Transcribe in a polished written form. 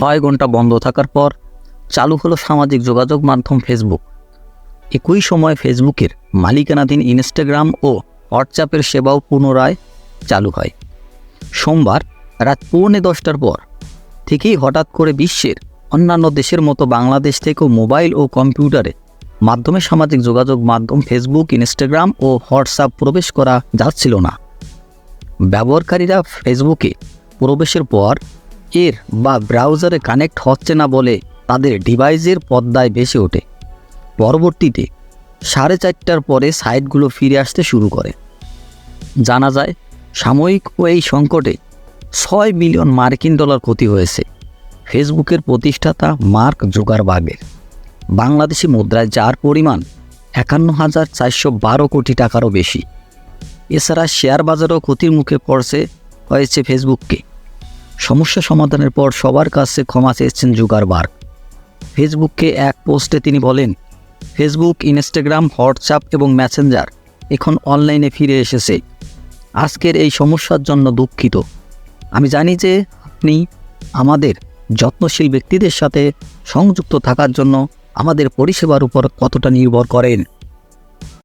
6 ঘন্টা বন্ধ থাকার পর চালু হলো সামাজিক যোগাযোগ মাধ্যম ফেসবুক। একই সময় ফেসবুকের মালিকানাধীন ইনস্টাগ্রাম ও হোয়াটসঅ্যাপের সেবাও পুনরায় চালু হয়। সোমবার রাত 10:45টার পর থেকেই হঠাৎ করে বিশ্বের অন্যান্য দেশের মতো বাংলাদেশ থেকেও মোবাইল ও কম্পিউটারে মাধ্যমে সামাজিক যোগাযোগ মাধ্যম ফেসবুক, ইনস্টাগ্রাম ও হোয়াটসঅ্যাপ প্রবেশ করা যাচ্ছিল না। ব্যবহারকারীরা ফেসবুকে প্রবেশের পর এর বা ব্রাউজারে কানেক্ট হচ্ছে না বলে তাদের ডিভাইসের পর্দায় ভেসে ওঠে। পরবর্তীতে 4:30টার পরে সাইটগুলো ফিরে আসতে শুরু করে। জানা যায়, সাময়িক ও এই সংকটে $6 বিলিয়ন ক্ষতি হয়েছে ফেসবুকের প্রতিষ্ঠাতা মার্ক জুকারবার্গের। বাংলাদেশি মুদ্রায় যার পরিমাণ 51,412 কোটি টাকারও বেশি। এছাড়া শেয়ার বাজারও ক্ষতির মুখে হয়েছে ফেসবুককে। সমস্যা সমাধানের পর সবার কাছে ক্ষমা চেয়েছেন জুকারবার্গ। ফেসবুককে এক পোস্টে তিনি বলেন, ফেসবুক, ইনস্টাগ্রাম, হোয়াটসঅ্যাপ এবং মেসেঞ্জার এখন অনলাইনে ফিরে এসেছে। আজকের এই সমস্যার জন্য দুঃখিত। আমি জানি যে আপনি আমাদের যত্নশীল ব্যক্তিদের সাথে সংযুক্ত থাকার জন্য আমাদের পরিষেবার উপর কতটা নির্ভর করেন।